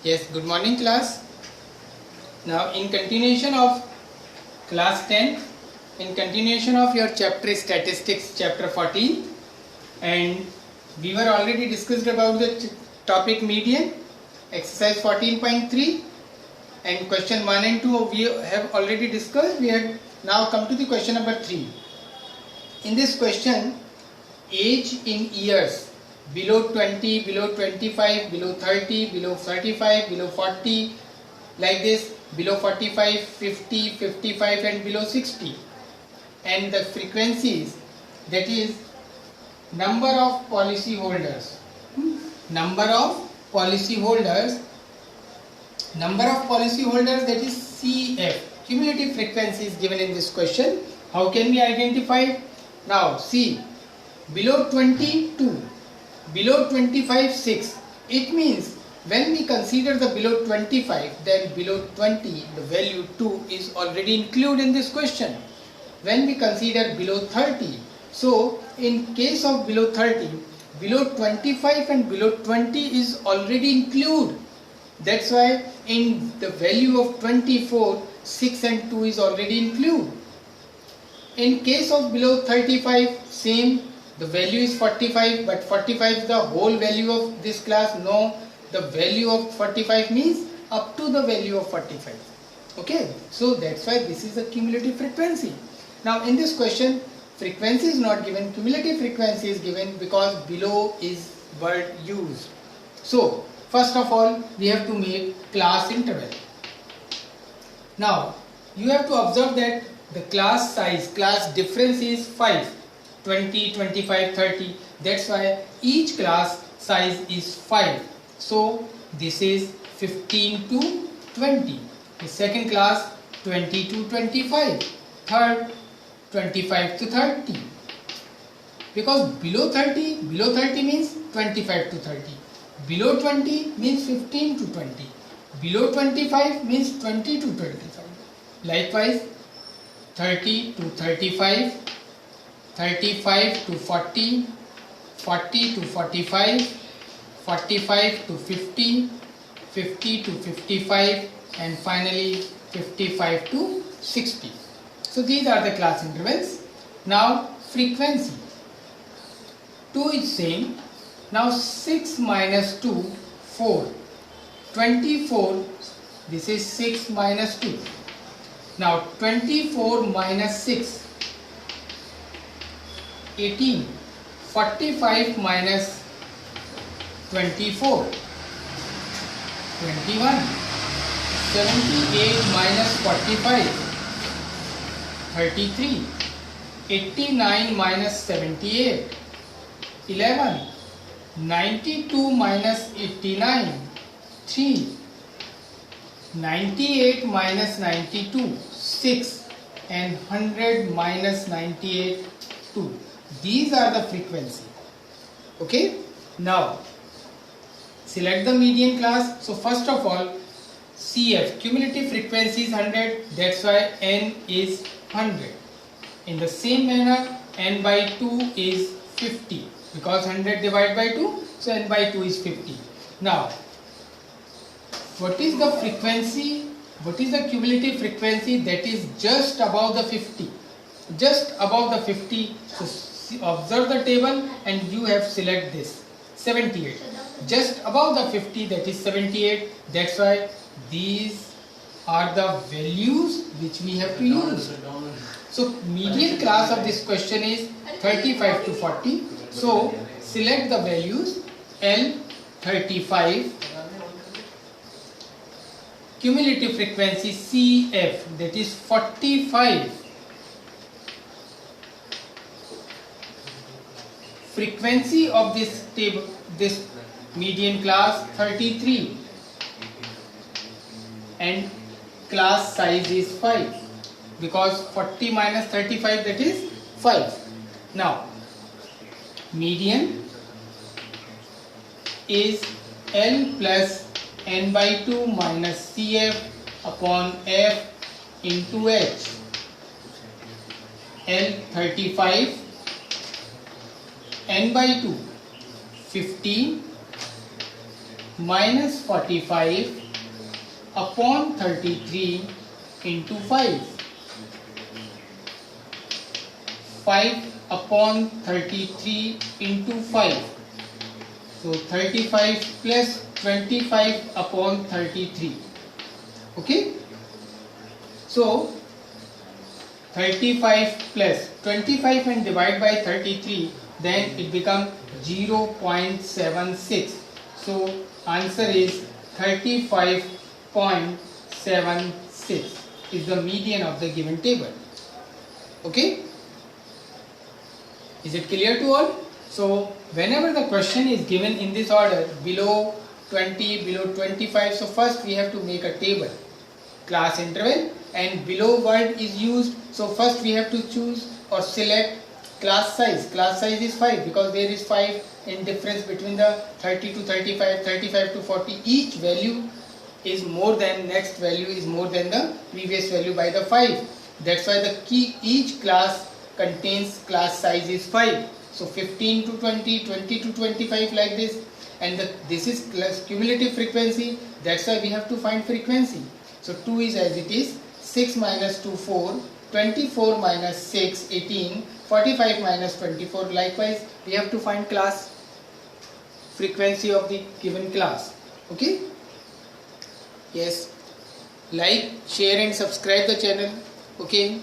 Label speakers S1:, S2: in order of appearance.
S1: Yes, good morning class. Now in continuation of class 10, in continuation of your chapter statistics chapter 14, and we were already discussed about the topic median, exercise 14.3, and question 1 and 2 we have already discussed. We have now come to the question number 3. In this question, age in years, below 20, below 25, below 30, below 35, below 40, like this, below 45, 50, 55 and below 60. And the frequencies, that is number of policy holders. Number of policy holders, that is CF. Cumulative frequency is given in this question. How can we identify it? Now see, below 22, below 25, 6. It means when we consider the below 25, then below 20, the value 2 is already included in this question. When we consider below 30, so in case of below 30, below 25 and below 20 is already included. That's why in the value of 24, 6 and 2 is already included. In case of below 35, same, the value is 45, but 45 is the whole value of this class. No, the value of 45 means up to the value of 45. Okay, so that's why this is a cumulative frequency. Now in this question, frequency is not given, cumulative frequency is given because below is word used. So first of all, we have to make class interval. Now you have to observe that the class size, class difference is 5. 20, 25, 30. That's why each class size is 5. So this is 15 to 20. The second class 20 to 25. Third 25 to 30. Because below 30 means 25 to 30. Below 20 means 15 to 20. Below 25 means 20 to 25. Likewise 30 to 35. 35 to 40, 40 to 45, 45 to 50, 50 to 55 and finally 55 to 60. So these are the class intervals. Now frequency. 2 is same. Now 6 minus 2, 4. 24, this is 6 minus 2. Now 24 minus 6. 18, 45 minus 24, 21, 78 minus 45, 33, 89 minus 78, 11, 92 minus 89, 3, 98 minus 92, 6 and 100 minus 98, 2. These are the frequency. Okay. Now select the median class. So first of all, CF, cumulative frequency is 100. That's why N is 100. In the same manner, N by 2 is 50. Because 100 divided by 2, so N by 2 is 50. Now, what is the frequency? What is the cumulative frequency that is just above the 50? Just above the 50. So observe the table and you have select this 78. Just above the 50, that is 78. That's why these are the values which we have to use. So median class of this question is 35 to 40. So select the values. L 35, cumulative frequency CF, that is 45. Frequency of this table, this median class 33 and class size is 5 because 40 minus 35, that is 5. Now median is L plus N by 2 minus CF upon F into H. L 35, N by 2 15, minus 45 upon 33 into 5. 5 upon 33 into 5. So 35 plus 25 upon 33. Okay. So 35 plus 25 and divide by 33, then it becomes 0.76. So answer is 35.76 is the median of the given table. Okay. Is it clear to all? So whenever the question is given in this order, below 20, below 25, so first we have to make a table, class interval, and below word is used, so first we have to choose or select class size. Class size is 5 because there is 5 in difference between the 30 to 35, 35 to 40. Each value is more than next value is more than the previous value by the 5. That's why the key each class contains class size is 5. So 15 to 20, 20 to 25 like this, and this is cumulative frequency. That's why we have to find frequency. So 2 is as it is, 6 minus 2 4, 24 minus 6 18, 45 minus 24. Likewise we have to find class frequency of the given class. Okay. Yes, like, share and subscribe the channel. Okay.